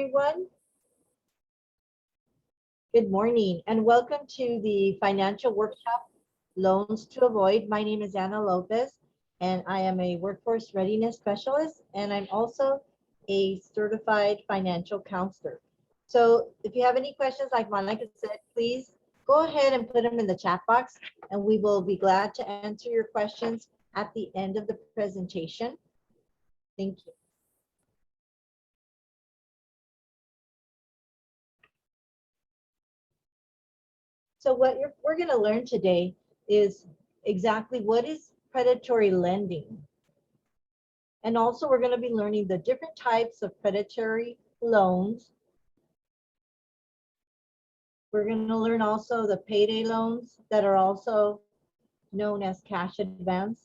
everyone. Good morning and welcome to the financial workshop, Loans to Avoid. My name is Anna Lopez and I am a workforce readiness specialist and I'm also a certified financial counselor. So if you have any questions, like Monica said, please go ahead and put them in the chat box and we will be glad to answer your questions at the end of the presentation. Thank you. So what we're going to learn today is exactly what is predatory lending. And also we're going to be learning the different types of predatory loans. We're going to learn also the payday loans that are also known as cash advance.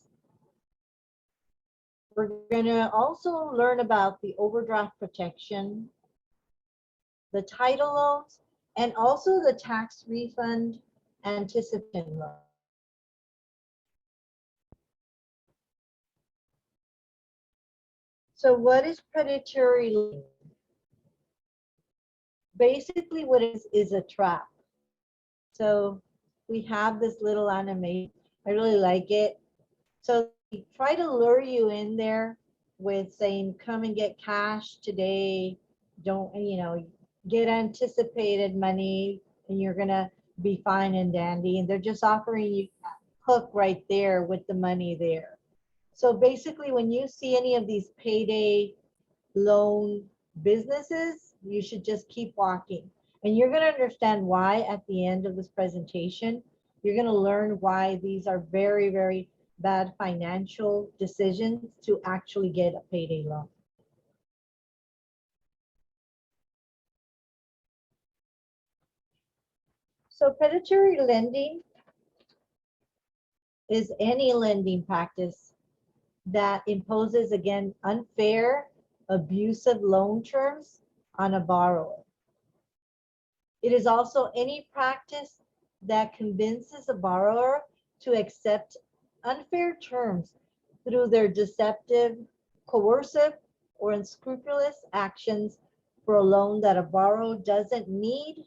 We're going to also learn about the overdraft protection, the title loans, and also the tax refund anticipation loan. So what is predatory lending? Basically what it is a trap. So we have this little animation. I really like it. So we try to lure you in there with saying, come and get cash today. Don't, get anticipated money and you're going to be fine and dandy. And they're just offering you that hook right there with the money there. So basically when you see any of these payday loan businesses, you should just keep walking. And you're going to understand why at the end of this presentation. You're going to learn why these are very, very bad financial decisions to actually get a payday loan. So predatory lending is any lending practice that imposes, again, unfair, abusive loan terms on a borrower. It is also any practice that convinces a borrower to accept unfair terms through their deceptive, coercive, or unscrupulous actions for a loan that a borrower doesn't need,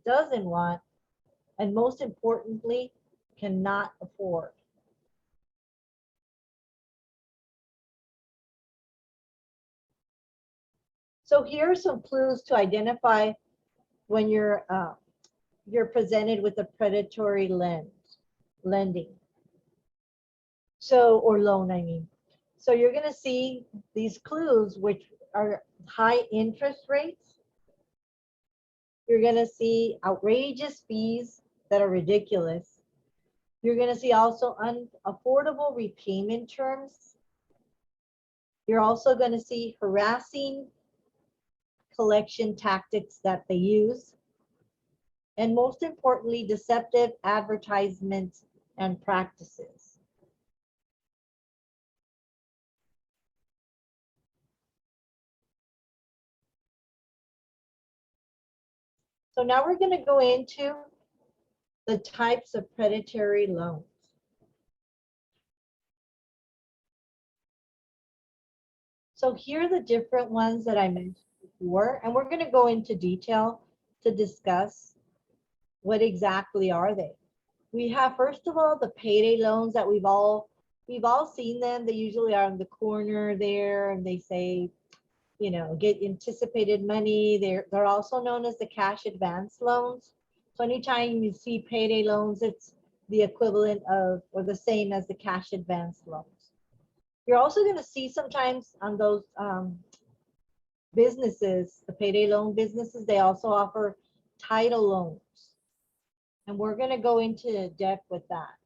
doesn't want, and most importantly, cannot afford. So here are some clues to identify when you're presented with a predatory lending. So, or loan, I mean. So you're going to see these clues, which are high interest rates. You're going to see outrageous fees that are ridiculous. You're going to see also unaffordable repayment terms. You're also going to see harassing collection tactics that they use. And most importantly, deceptive advertisements and practices. So now we're going to go into the types of predatory loans. So here are the different ones that I mentioned before, and we're going to go into detail to discuss what exactly are they. We have, first of all, the payday loans that we've all seen them. They usually are on the corner there, and they say, get anticipated money. They're also known as the cash advance loans. So anytime you see payday loans, it's the equivalent of or the same as the cash advance loans. You're also going to see sometimes on those businesses, the payday loan businesses, they also offer title loans. And we're going to go into depth with that.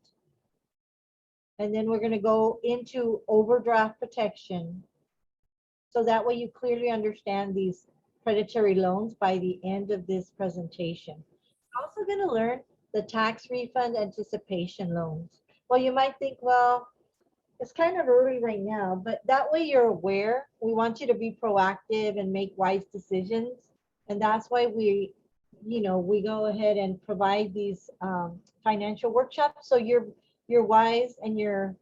And then we're going to go into overdraft protection. So that way you clearly understand these predatory loans by the end of this presentation. We're also going to learn the tax refund anticipation loans. Well, you might think, well, it's kind of early right now, but that way you're aware. We want you to be proactive and make wise decisions. And that's why we go ahead and provide these financial workshops. So you're wise and you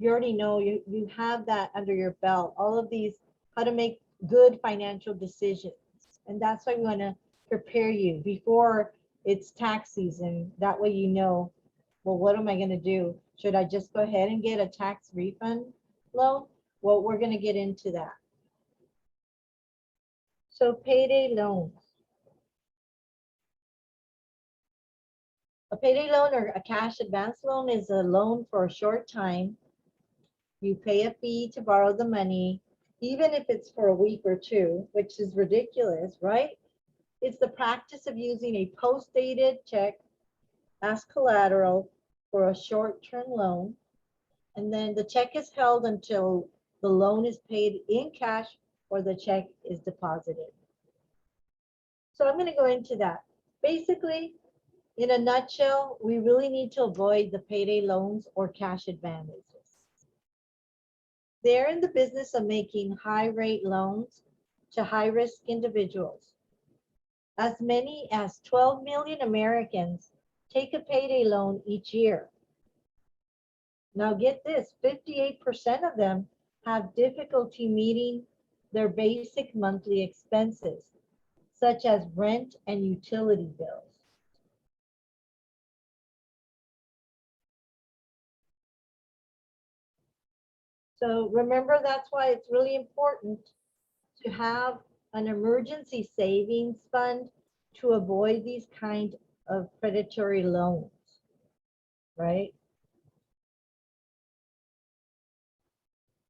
already know, you have that under your belt. All of these, how to make good financial decisions. And that's why we want to prepare you before it's tax season. That way you know, well, what am I going to do? Should I just go ahead and get a tax refund loan? Well, we're going to get into that. So payday loans. A payday loan or a cash advance loan is a loan for a short time. You pay a fee to borrow the money, even if it's for a week or two, which is ridiculous, right? It's the practice of using a post-dated check as collateral for a short-term loan. And then the check is held until the loan is paid in cash or the check is deposited. So I'm going to go into that. Basically, in a nutshell, we really need to avoid the payday loans or cash advances. They're in the business of making high-rate loans to high-risk individuals. As many as 12 million Americans take a payday loan each year. Now get this, 58% of them have difficulty meeting their basic monthly expenses, such as rent and utility bills. So remember, that's why it's really important to have an emergency savings fund to avoid these kind of predatory loans, right?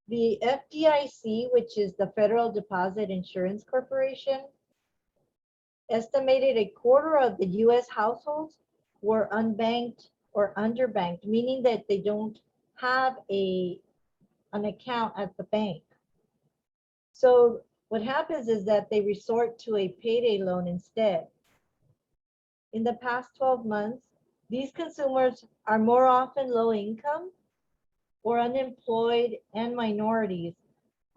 The FDIC, which is the Federal Deposit Insurance Corporation, estimated a quarter of the US households were unbanked or underbanked, meaning that they don't have an account at the bank. So what happens is that they resort to a payday loan instead. In the past 12 months, these consumers are more often low income or unemployed and minorities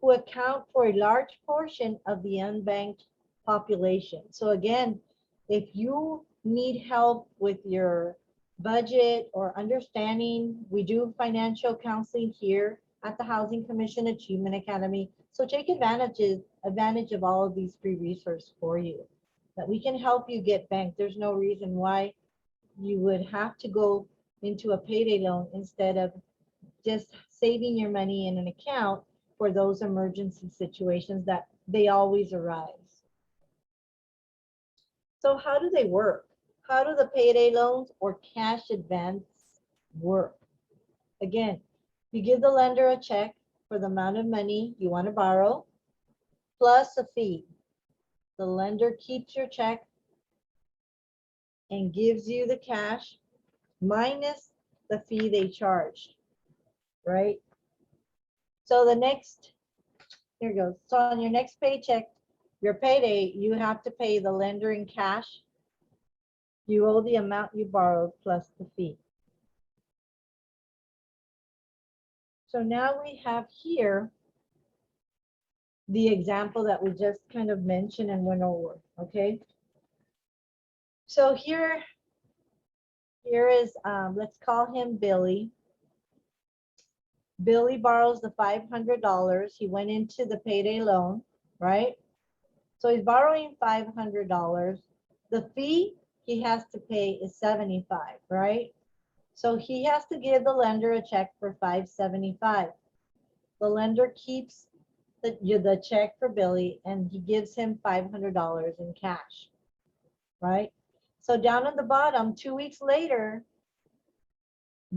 who account for a large portion of the unbanked population. So again, if you need help with your budget or understanding, we do financial counseling here at the Housing Commission Achievement Academy. So take advantage of all of these free resources for you, that we can help you get banked. There's no reason why you would have to go into a payday loan instead of just saving your money in an account for those emergency situations that they always arise. So how do they work? How do the payday loans or cash advance work? Again, you give the lender a check for the amount of money you want to borrow, plus a fee. The lender keeps your check and gives you the cash minus the fee they charged, right? So the next, here goes. So on your next paycheck, your payday, you have to pay the lender in cash. You owe the amount you borrowed plus the fee. So now we have here the example that we just kind of mentioned and went over, okay? So here is, let's call him Billy. Billy borrows the $500. He went into the payday loan, right? So he's borrowing $500. The fee he has to pay is $75, right? So he has to give the lender a check for $575. The lender keeps the check for Billy and he gives him $500 in cash, right? So down at the bottom, 2 weeks later,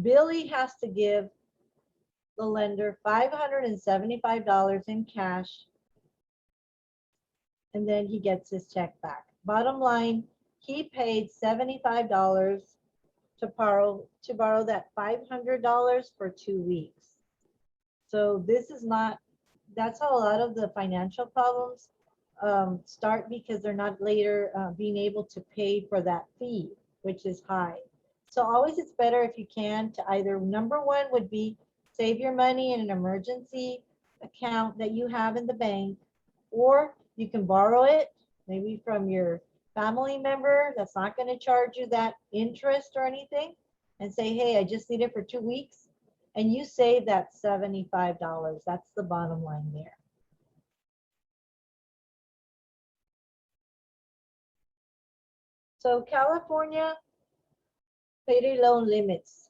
Billy has to give the lender $575 in cash, and then he gets his check back. Bottom line, he paid $75 to borrow that $500 for 2 weeks. So this is not, that's how a lot of the financial problems start, because they're not later being able to pay for that fee, which is high. So always it's better if you can to either, number one would be save your money in an emergency account that you have in the bank, or you can borrow it maybe from your family member that's not going to charge you that interest or anything, and say, hey, I just need it for 2 weeks, and you save that $75. That's the bottom line there. So California payday loan limits.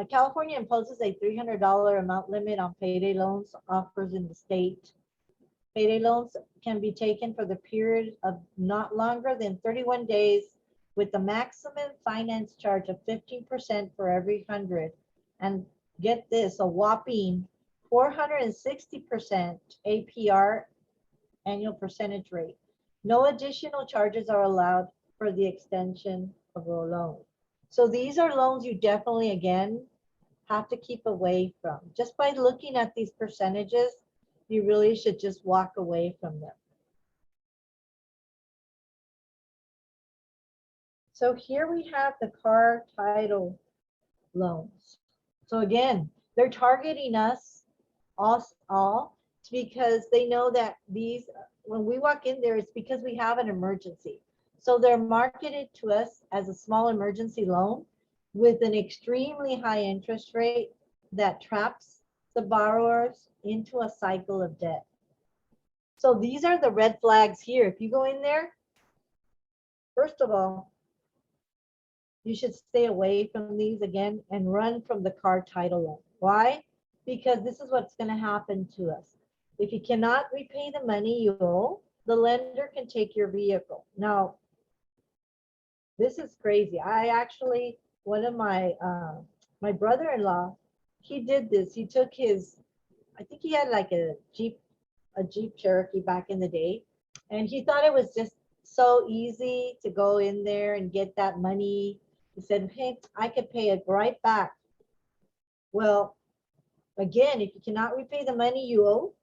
California imposes a $300 amount limit on payday loans offers in the state. Payday loans can be taken for the period of not longer than 31 days with the maximum finance charge of 15% for every 100. And get this, a whopping 460% APR annual percentage rate. No additional charges are allowed for the extension of a loan. So these are loans you definitely, again, have to keep away from. Just by looking at these percentages, you really should just walk away from them. So here we have the car title loans. So again, they're targeting us all because they know that these, when we walk in there, it's because we have an emergency. So they're marketed to us as a small emergency loan with an extremely high interest rate that traps the borrowers into a cycle of debt. So these are the red flags here. If you go in there, first of all, you should stay away from these again and run from the car title loan. Why? Because this is what's going to happen to us. If you cannot repay the money you owe, the lender can take your vehicle. Now, this is crazy. I actually, one of my brother-in-law, he did this. He took his, I think he had like a Jeep Cherokee back in the day, and he thought it was just so easy to go in there and get that money. He said, hey, I could pay it right back. Well, again, if you cannot repay the money you owe,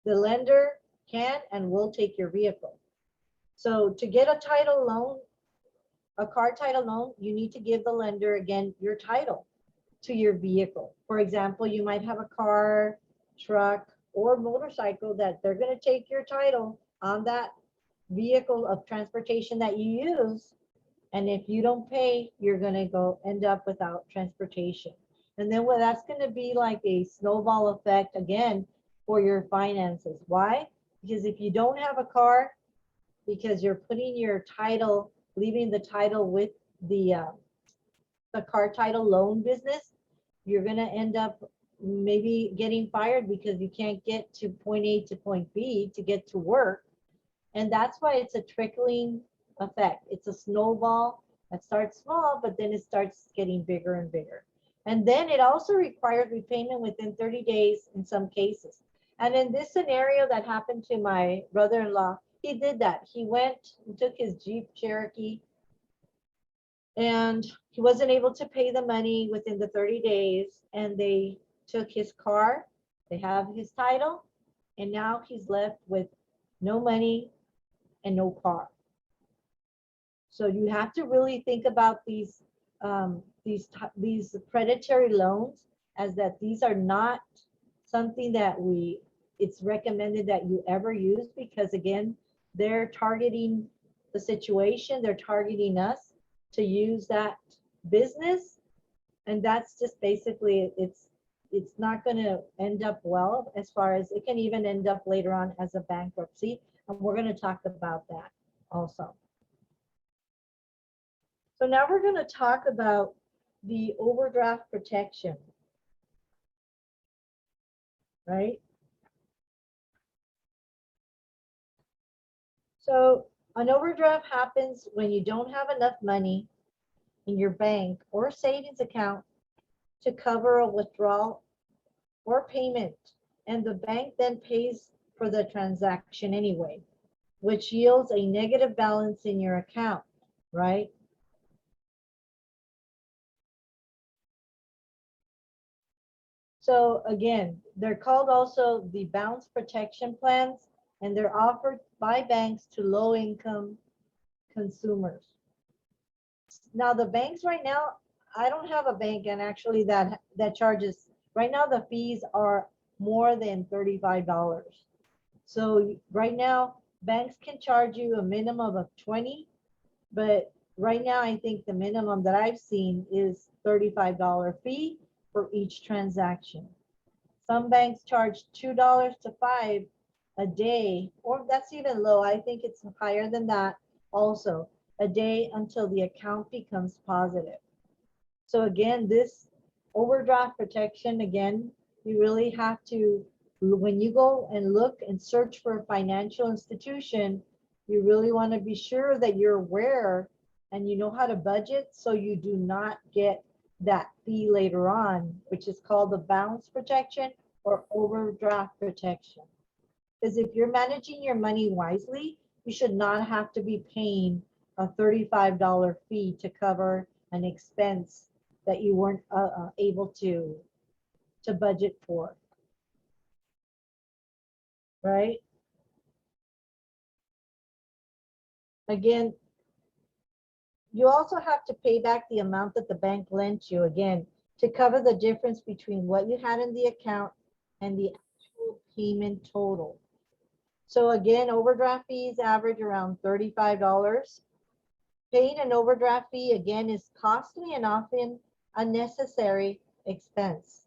the lender can and will take your vehicle. So to get a title loan, a car title loan, you need to give the lender, again, your title to your vehicle. For example, you might have a car, truck, or motorcycle that they're going to take your title on that vehicle of transportation that you use. And if you don't pay, you're going to go end up without transportation. And then well, that's going to be like a snowball effect again for your finances. Why? Because if you don't have a car, because you're putting your title, leaving the title with the car title loan business, you're going to end up maybe getting fired because you can't get to point A to point B to get to work. And that's why it's a trickling effect. It's a snowball that starts small, but then it starts getting bigger and bigger. And then it also requires repayment within 30 days in some cases. And in this scenario that happened to my brother-in-law, he did that. He went and took his Jeep Cherokee, and he wasn't able to pay the money within the 30 days, and they took his car, they have his title, and now he's left with no money and no car. So you have to really think about these predatory loans as that these are not something that it's recommended that you ever use, because again, they're targeting the situation, they're targeting us to use that business, and that's just basically it's not going to end up well, as far as it can even end up later on as a bankruptcy, and we're going to talk about that also. So now we're going to talk about the overdraft protection, right? So an overdraft happens when you don't have enough money in your bank or savings account to cover a withdrawal or payment, and the bank then pays for the transaction anyway, which yields a negative balance in your account, right? So again, they're called also the bounce protection plans, and they're offered by banks to low-income consumers. Now the banks right now, I don't have a bank and actually that charges, right now the fees are more than $35. So right now banks can charge you a minimum of 20, but right now I think the minimum that I've seen is $35 fee for each transaction. Some banks charge $2 to $5 a day, or that's even low. I think it's higher than that also. a day until the account becomes positive. So again, this overdraft protection, again, you really have to, when you go and look and search for a financial institution, you really want to be sure that you're aware and you know how to budget so you do not get that fee later on, which is called the bounce protection or overdraft protection. Because if you're managing your money wisely, you should not have to be paying a $35 fee to cover an expense that you weren't able to budget for, right? Again, you also have to pay back the amount that the bank lent you, again, to cover the difference between what you had in the account and the actual payment total. So again, overdraft fees average around $35. Paying an overdraft fee, again, is costly and often unnecessary expense.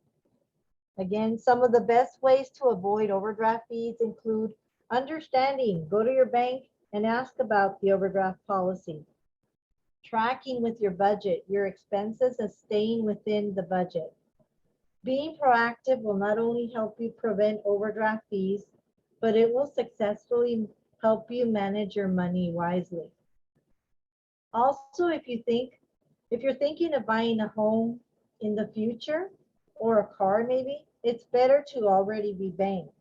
Again, some of the best ways to avoid overdraft fees include understanding, go to your bank and ask about the overdraft policy. Tracking with your budget, your expenses, and staying within the budget. Being proactive will not only help you prevent overdraft fees, but it will successfully help you manage your money wisely. Also, if you're thinking of buying a home in the future or a car maybe, it's better to already be banked.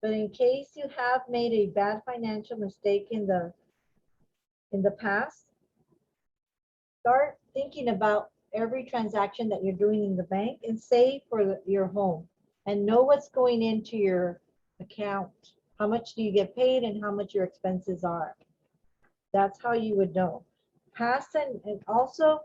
But in case you have made a bad financial mistake in the past, start thinking about every transaction that you're doing in the bank and save for your home and know what's going into your account. How much do you get paid and how much your expenses are. That's how you would know. Past and also,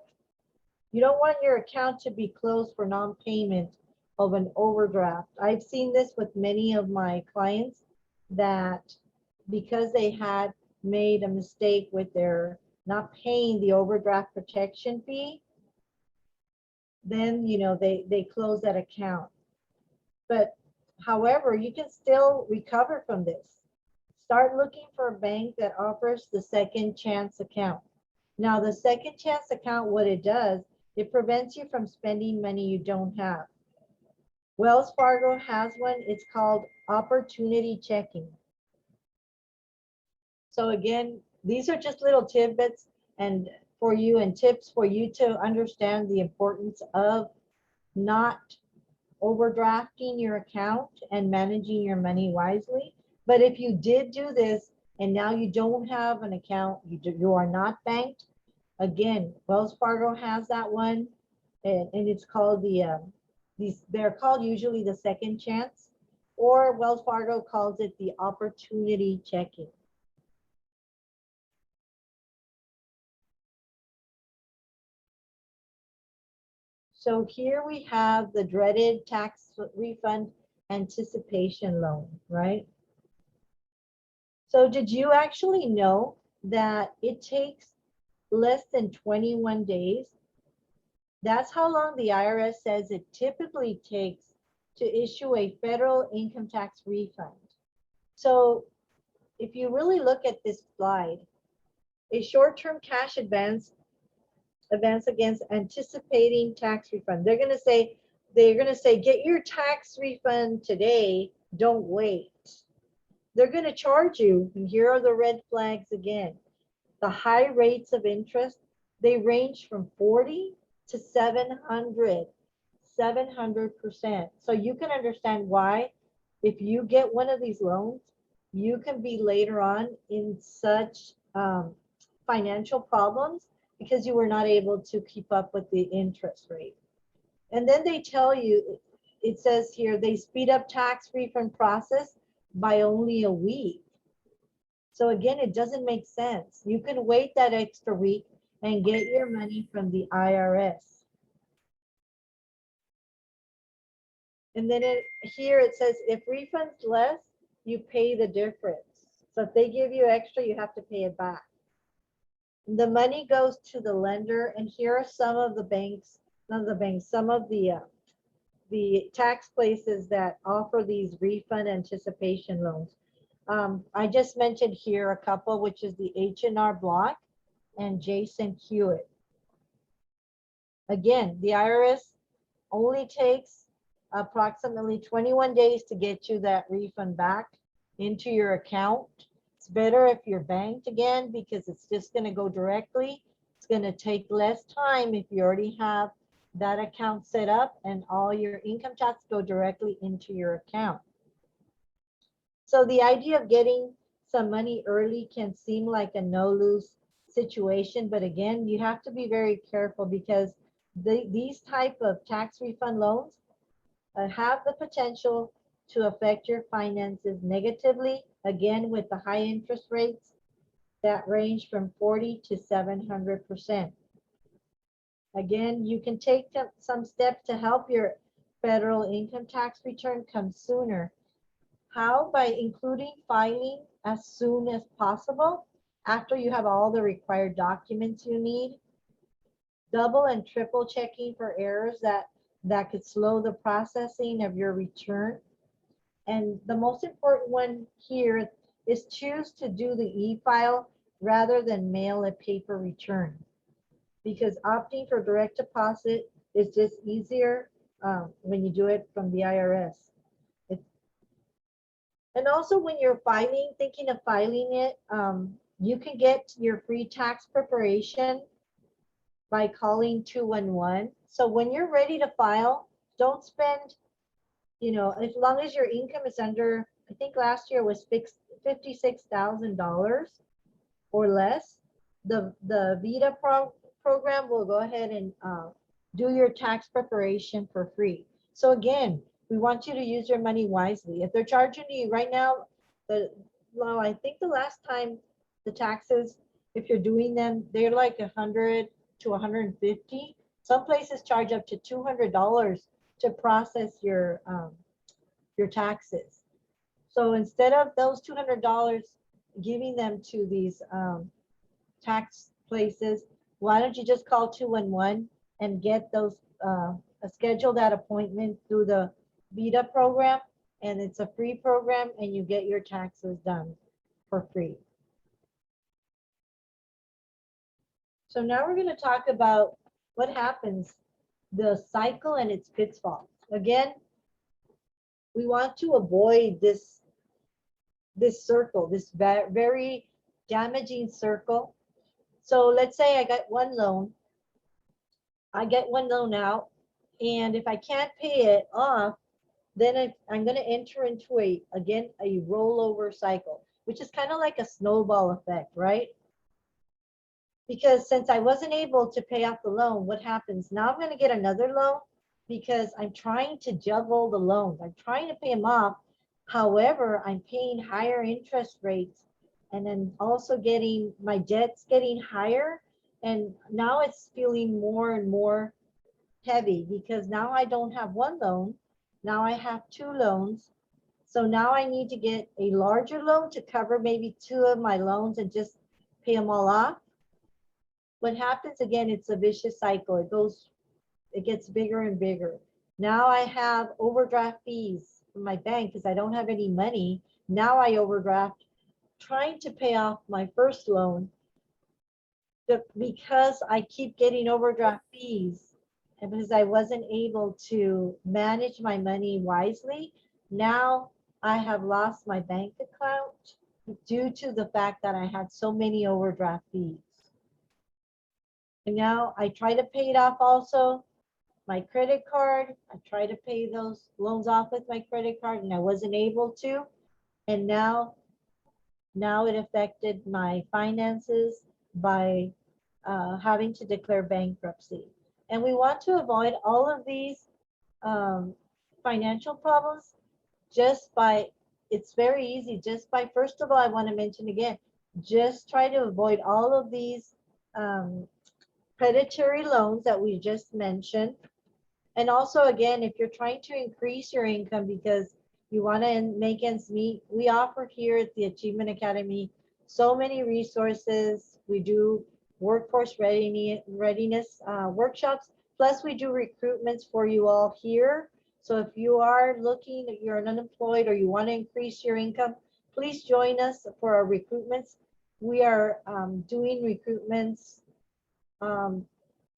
you don't want your account to be closed for non-payment of an overdraft. I've seen this with many of my clients that because they had made a mistake with their not paying the overdraft protection fee, then they close that account. But however, you can still recover from this. Start looking for a bank that offers the second chance account. Now, the second chance account, what it does, it prevents you from spending money you don't have. Wells Fargo has one. It's called opportunity checking. So again, these are just little tidbits and for you and tips for you to understand the importance of not overdrafting your account and managing your money wisely. But if you did do this and now you don't have an account, you are not banked, again, Wells Fargo has that one, and it's called they're called usually the second chance, or Wells Fargo calls it the opportunity checking. So here we have the dreaded tax refund anticipation loan, right? So did you actually know that it takes less than 21 days? That's how long the IRS says it typically takes to issue a federal income tax refund. So if you really look at this slide, a short-term cash advance against anticipating tax refund. They're going to say, get your tax refund today, don't wait. They're going to charge you, and here are the red flags again. The high rates of interest, they range from 40 to 700%. So you can understand why, if you get one of these loans, you can be later on in such financial problems because you were not able to keep up with the interest rate. And then they tell you, it says here, they speed up tax refund process by only a week. So again, it doesn't make sense. You can wait that extra week and get your money from the IRS. And then here it says, if refund's less, you pay the difference. So if they give you extra, you have to pay it back. The money goes to the lender, and here are some of the banks, some of the tax places that offer these refund anticipation loans. I just mentioned here a couple, which is the H&R Block. and Jason Hewitt. Again, the IRS only takes approximately 21 days to get you that refund back into your account. It's better if you're banked again because it's just going to go directly. It's going to take less time if you already have that account set up and all your income tax go directly into your account. So the idea of getting some money early can seem like a no-lose situation, but again, you have to be very careful because these type of tax refund loans have the potential to affect your finances negatively, again, with the high interest rates that range from 40 to 700%. Again, you can take some steps to help your federal income tax return come sooner. How? By including filing as soon as possible after you have all the required documents you need. Double and triple checking for errors that could slow the processing of your return. And the most important one here is choose to do the e-file rather than mail a paper return, because opting for direct deposit is just easier when you do it from the IRS. And also when you're thinking of filing it, you can get your free tax preparation by calling 211. So when you're ready to file, don't spend, as long as your income is under, I think last year was $56,000 or less, the VITA program will go ahead and do your tax preparation for free. So again, we want you to use your money wisely. If they're charging you right now, I think the last time the taxes, if you're doing them, they're like 100 to 150. Some places charge up to $200 to process your taxes. So instead of those $200 giving them to these tax places, why don't you just call 211 and get those schedule that appointment through the VITA program, and it's a free program and you get your taxes done for free. So now we're going to talk about what happens, the cycle and its pitfalls. Again, we want to avoid this circle, this very damaging circle. So let's say I get one loan out, and if I can't pay it off, then I'm going to enter into a rollover cycle, which is kind of like a snowball effect, right? Because since I wasn't able to pay off the loan, what happens? Now I'm going to get another loan because I'm trying to juggle the loans. I'm trying to pay them off. However, I'm paying higher interest rates, and then also getting my debts getting higher. And now it's feeling more and more heavy because now I don't have one loan. Now I have two loans. So now I need to get a larger loan to cover maybe two of my loans and just pay them all off. What happens again, it's a vicious cycle. It gets bigger and bigger. Now I have overdraft fees from my bank because I don't have any money. Now I overdraft trying to pay off my first loan, but because I keep getting overdraft fees and because I wasn't able to manage my money wisely, now I have lost my bank account due to the fact that I had so many overdraft fees. And now I try to pay it off also. My credit card, I try to pay those loans off with my credit card and I wasn't able to. And now it affected my finances by having to declare bankruptcy. And we want to avoid all of these financial problems it's very easy, first of all, I want to mention again, just try to avoid all of these predatory loans that we just mentioned. And also, again, if you're trying to increase your income because you want to make ends meet, we offer here at the Achievement Academy so many resources. We do workforce readiness workshops, plus we do recruitments for you all here. So if you are looking, you're unemployed or you want to increase your income, please join us for our recruitments. We are doing recruitments.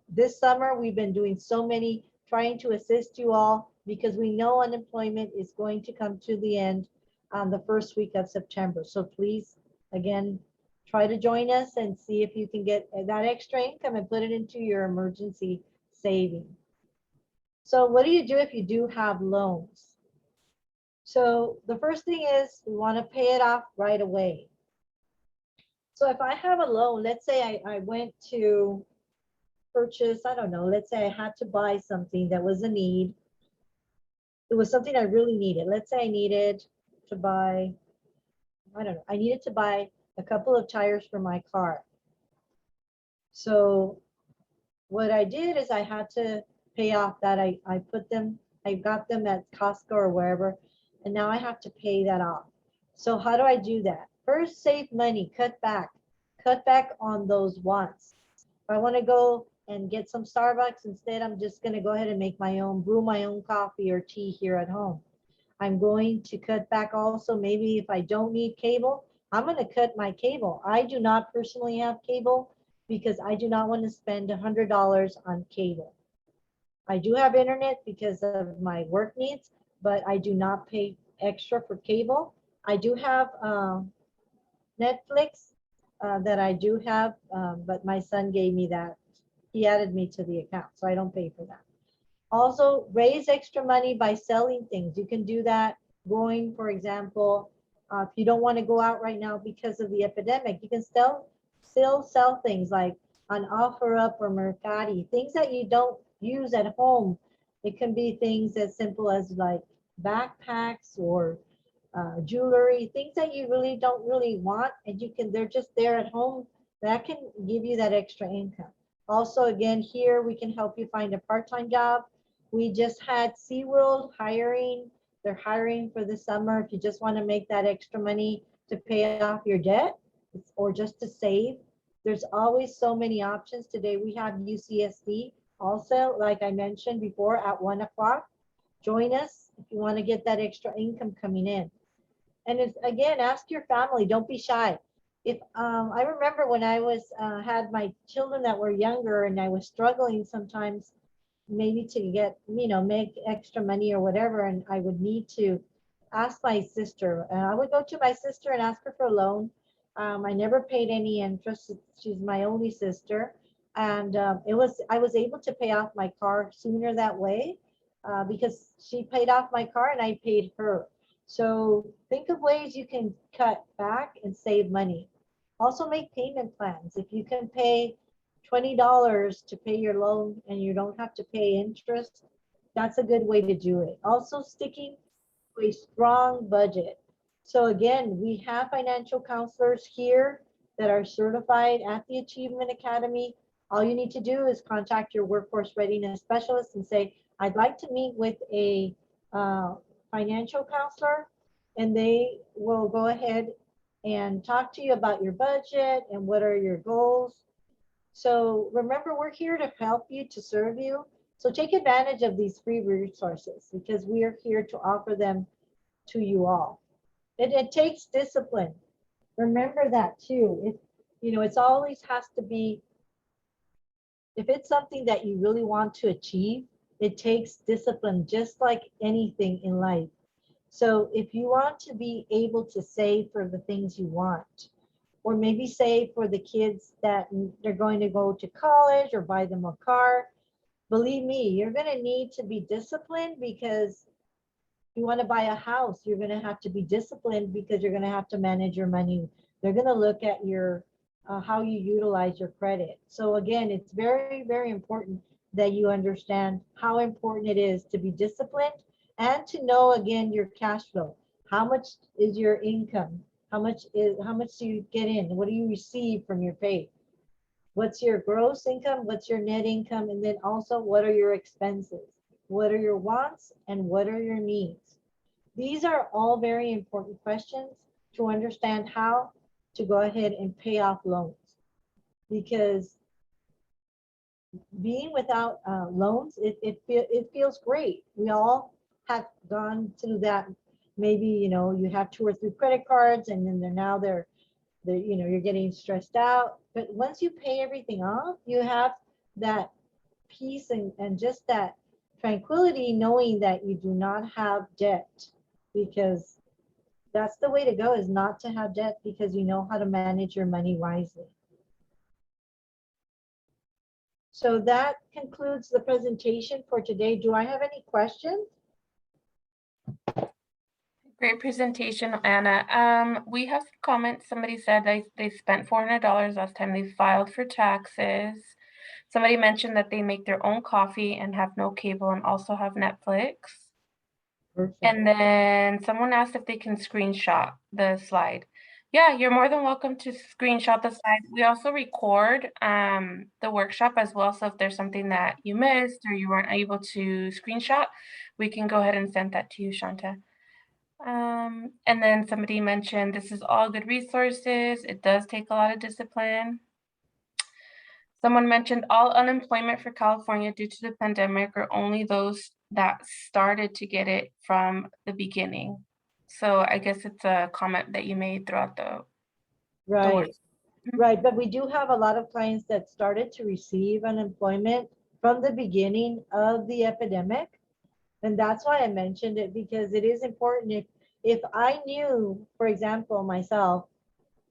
This summer, we've been doing so many, trying to assist you all because we know unemployment is going to come to the end on the first week of September. So please, again, try to join us and see if you can get that extra income and put it into your emergency saving. So what do you do if you do have loans? So the first thing is we want to pay it off right away. So if I have a loan, let's say I went to purchase, I don't know, let's say I had to buy something that was a need. It was something I really needed. Let's say I needed to buy, I don't know, I needed to buy a couple of tires for my car. So what I did is I had to pay off that. I put them, I got them at Costco or wherever, and now I have to pay that off. So how do I do that? First, save money, cut back on those wants. If I want to go and get some Starbucks, instead I'm just going to go ahead and make my own, brew my own coffee or tea here at home. I'm going to cut back also, maybe if I don't need cable, I'm going to cut my cable. I do not personally have cable because I do not want to spend $100 on cable. I do have internet because of my work needs, but I do not pay extra for cable. I do have Netflix that I do have, but my son gave me that. He added me to the account, so I don't pay for that. Also, raise extra money by selling things. You can do that going, for example, if you don't want to go out right now because of the epidemic, you can still sell things like on OfferUp or Mercari, things that you don't use at home. It can be things as simple as like backpacks or jewelry, things that you really don't really want, and they're just there at home. That can give you that extra income. Also, again, here we can help you find a part-time job. We just had SeaWorld hiring. They're hiring for the summer. If you just want to make that extra money to pay off your debt or just to save, there's always so many options. Today we have UCSD also, like I mentioned before, at 1 o'clock. Join us if you want to get that extra income coming in. And it's, again, ask your family. Don't be shy. If I remember when I was had my children that were younger and I was struggling sometimes maybe to get, make extra money or whatever, and I would need to ask my sister. I would go to my sister and ask her for a loan. I never paid any interest. She's my only sister, and I was able to pay off my car sooner that way because she paid off my car and I paid her. So think of ways you can cut back and save money. Also make payment plans. If you can pay $20 to pay your loan and you don't have to pay interest, that's a good way to do it. Also sticking to a strong budget. So again, we have financial counselors here that are certified at the Achievement Academy. All you need to do is contact your workforce readiness specialist and say, I'd like to meet with a financial counselor, and they will go ahead and talk to you about your budget and what are your goals. So remember, we're here to help you, to serve you. So take advantage of these free resources because we are here to offer them to you all. It takes discipline. Remember that too. It's always has to be, if it's something that you really want to achieve, it takes discipline, just like anything in life. So if you want to be able to save for the things you want, or maybe save for the kids that they're going to go to college or buy them a car, believe me, you're going to need to be disciplined because if you want to buy a house, you're going to have to be disciplined because you're going to have to manage your money. They're going to look at your how you utilize your credit. So again, it's very, very important that you understand how important it is to be disciplined and to know, again, your cash flow. How much is your income? How much do you get in? What do you receive from your pay? What's your gross income? What's your net income? And then also, what are your expenses? What are your wants and what are your needs? These are all very important questions to understand how to go ahead and pay off loans, because being without loans, it feels great. We all have gone through that. Maybe you have 2 or 3 credit cards, and then they're you're getting stressed out. But once you pay everything off, you have that peace and just that tranquility knowing that you do not have debt, because that's the way to go, is not to have debt, because you know how to manage your money wisely. So that concludes the presentation for today. Do I have any questions? Great presentation, Anna. We have some comments. Somebody said they spent $400 last time they filed for taxes. Somebody mentioned that they make their own coffee and have no cable and also have Netflix. Perfect. And then someone asked if they can screenshot the slide. Yeah, you're more than welcome to screenshot the slide. We also record the workshop as well. So if there's something that you missed or you weren't able to screenshot, we can go ahead and send that to you, Shanta. And then somebody mentioned this is all good resources. It does take a lot of discipline. Someone mentioned all unemployment for California due to the pandemic are only those that started to get it from the beginning. So I guess it's a comment that you made throughout the Right. Right. But we do have a lot of clients that started to receive unemployment from the beginning of the epidemic. And that's why I mentioned it, because it is important. If I knew, for example, myself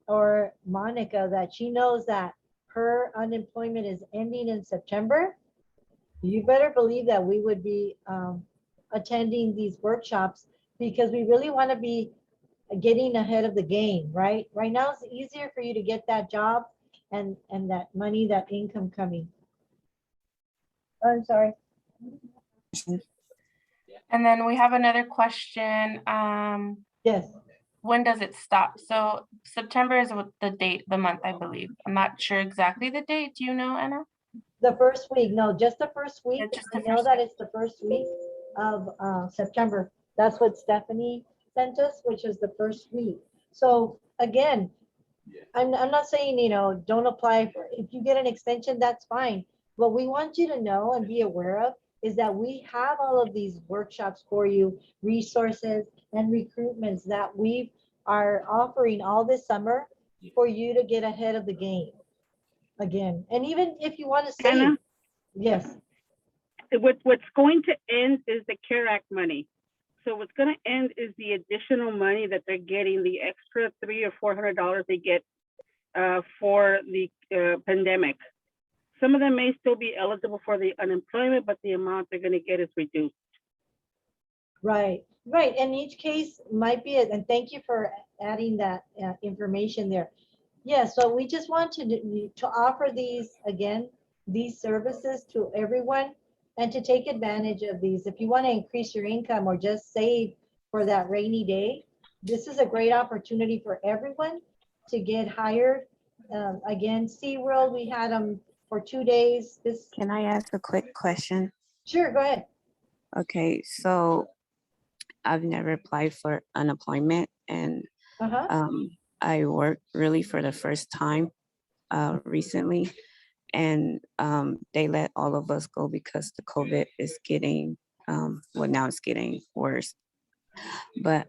or Monica, that she knows that her unemployment is ending in September, you better believe that we would be attending these workshops, because we really want to be getting ahead of the game, right? Right now it's easier for you to get that job and that money, that income coming. I'm sorry. And then we have another question. Yes. When does it stop? So September is the date, the month, I believe. I'm not sure exactly the date. Do you know, Anna? The first week. No, just the first week. Just I the know first that it's the first week of September. That's what Stephanie sent us, which is the first week. So again, I'm not saying, don't apply for, if you get an extension, that's fine. What we want you to know and be aware of is that we have all of these workshops for you, resources and recruitments that we are offering all this summer for you to get ahead of the game again. And even if you want to save, Anna, yes, what's going to end is the CARE Act money. So what's going to end is the additional money that they're getting, the extra $300 or $400 they get for the pandemic. Some of them may still be eligible for the unemployment, but the amount they're going to get is reduced. right, right. And each case might be, and thank you for adding that information there. Yeah, so we just want to offer these, again, these services to everyone, and to take advantage of these. If you want to increase your income or just save for that rainy day, this is a great opportunity for everyone to get hired. Again, SeaWorld, we had them for 2 days. Can I ask a quick question? Sure, go ahead. Okay, so I've never applied for unemployment, and Uh-huh. I worked really for the first time recently, and they let all of us go because the COVID is getting, well, now it's getting worse. But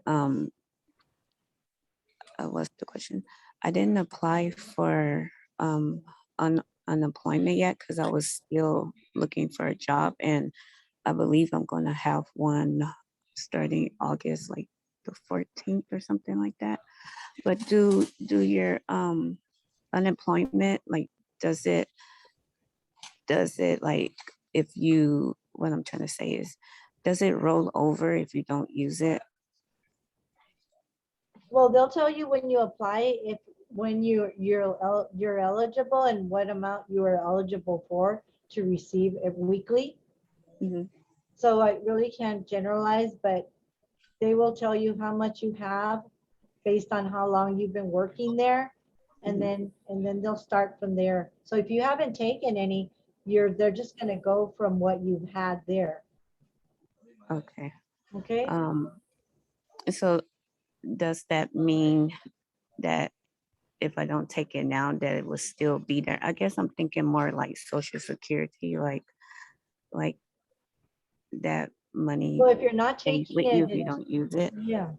what's the question? I didn't apply for unemployment yet because I was still looking for a job, and I believe I'm going to have one starting August, like the 14th or something like that. But do your unemployment, like, does it like, if you, what I'm trying to say is, does it roll over if you don't use it? Well, they'll tell you when you apply, if when you're eligible and what amount you are eligible for to receive weekly. Mhm. So I really can't generalize, but they will tell you how much you have based on how long you've been working there. And then they'll start from there. So if you haven't taken any, they're just gonna go from what you've had there. Okay. Okay? So does that mean that if I don't take it now, that it will still be there? I guess I'm thinking more like Social Security, like that money Well, if you're not stays taking with you if it, you don't use it. yeah.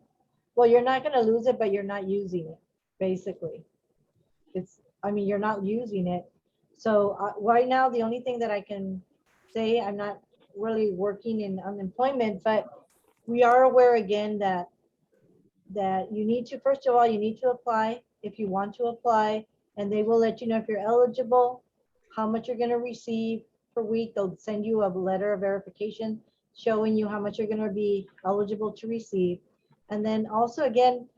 Well, you're not gonna lose it, but you're not using it, basically. I mean, you're not using it. So right now, the only thing that I can say, I'm not really working in unemployment, but we are aware again that you need to, first of all, you need to apply if you want to apply, and they will let you know if you're eligible, how much you're going to receive per week. They'll send you a letter of verification showing you how much you're going to be eligible to receive. And then also, again,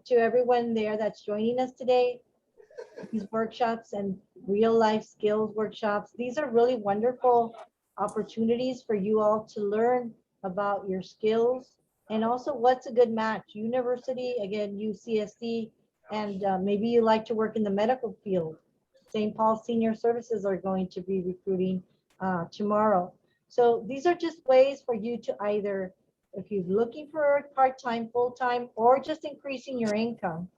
to everyone there that's joining us today, these workshops and real life skills workshops, these are really wonderful opportunities for you all to learn about your skills and also what's a good match. University, again, UCSD, and maybe you like to work in the medical field. St. Paul Senior Services are going to be recruiting tomorrow. So these are just ways for you to either, if you're looking for part-time, full-time, or just increasing your income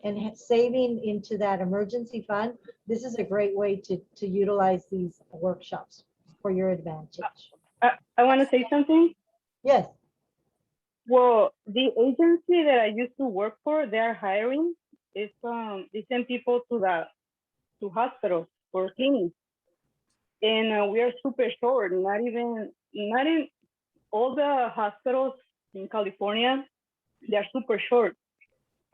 and saving into that emergency fund, this is a great way to utilize these workshops for your advantage. I want to say something. Yes. Well, the agency that I used to work for, they're hiring. It's they send people to hospitals for cleaning, and we are super short. Not in all the hospitals in California, they're super short.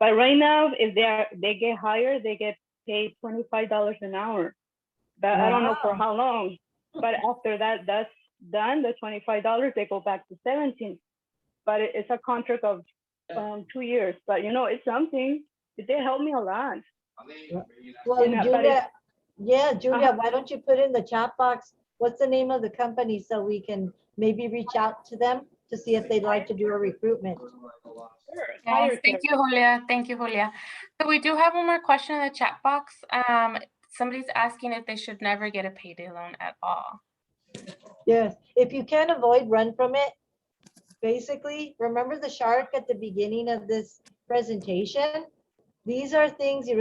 But right now, if they get hired, they get paid $25 an hour. But I don't know for how long. But after that's done, the $25, they go back to 17. But it's a contract of 2 years. But it's something. They help me a lot. Well, Julia, Julia, Uh-huh. why don't you put in the chat box, what's the name of the company so we can maybe reach out to them to see if they'd like to do a recruitment. Yes, thank you, Julia. Thank you, Julia. So we do have one more question in the chat box. Somebody's asking if they should never get a payday loan at all. Yes, if you can avoid, run from it. Basically, remember the shark at the beginning of this presentation? These are things you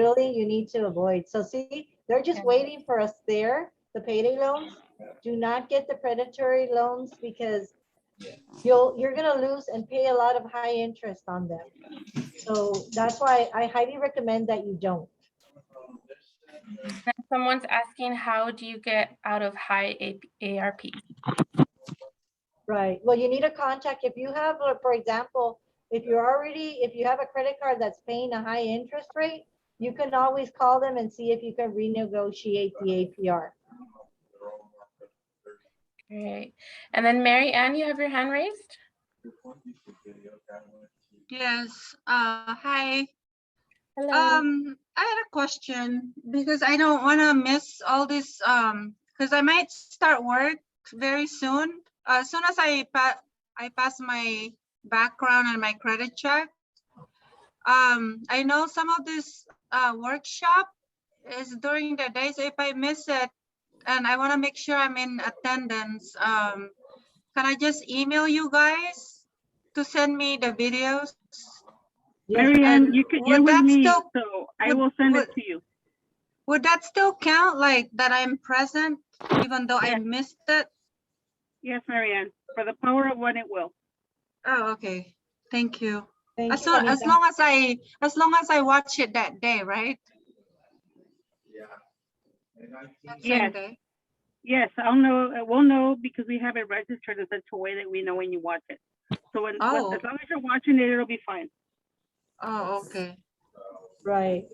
need to avoid. So see, they're just waiting for us there, the payday loans. Do not get the predatory loans because you're gonna lose and pay a lot of high interest on them. So that's why I highly recommend that you don't. And someone's asking, how do you get out of high ARP? Right. Well, you need a contact. If you have, for example, if you have a credit card that's paying a high interest rate, you can always call them and see if you can renegotiate the APR. Great. And then Mary Ann, you have your hand raised? Yes. Hi. Hello. I had a question because I don't want to miss all this. Because I might start work very soon. As soon as I pass my background and my credit check. I know some of this workshop is during the day, so if I miss it and I want to make sure I'm in attendance, can I just email you guys to send me the videos? Marianne, you're with me, so I will send it to you. Would that still count, like that I'm present, even though I missed it? Yes, Marianne. For the power of one, it will. Oh, okay. Thank you. Thank you, as long as I watch it that day, right? That same day. Yes, I'll know. We'll know because we have it registered in such a way that we know when you watch it. So as long as you're watching it, it'll be fine. Oh, okay. Right.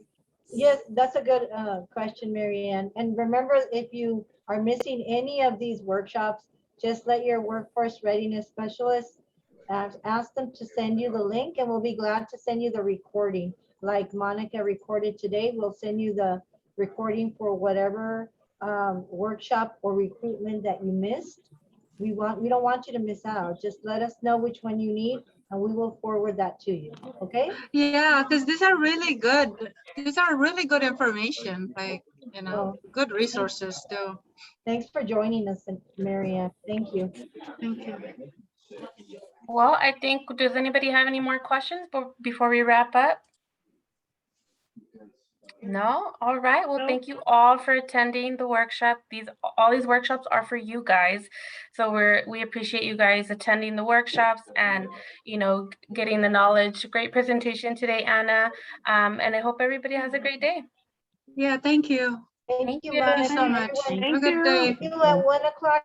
Yes, that's a good question, Marianne. And remember, if you are missing any of these workshops, just let your workforce readiness specialist ask them to send you the link, and we'll be glad to send you the recording. Like Monica recorded today, we'll send you the recording for whatever workshop or recruitment that you missed. We don't want you to miss out. Just let us know which one you need, and we will forward that to you. Okay? Yeah, because these are really good. These are really good information, like, good resources too. Thanks for joining us, Marianne. Thank you. Thank you. Well, I think, does anybody have any more questions before we wrap up? No? All right. Well, thank you all for attending the workshop. All these workshops are for you guys. So we appreciate you guys attending the workshops and, getting the knowledge. Great presentation today, Anna. And I hope everybody has a great day. Yeah, thank you. Thank Thank you, you. Monica. Thank you so much. Everyone, Have a good day. see you at 1 o'clock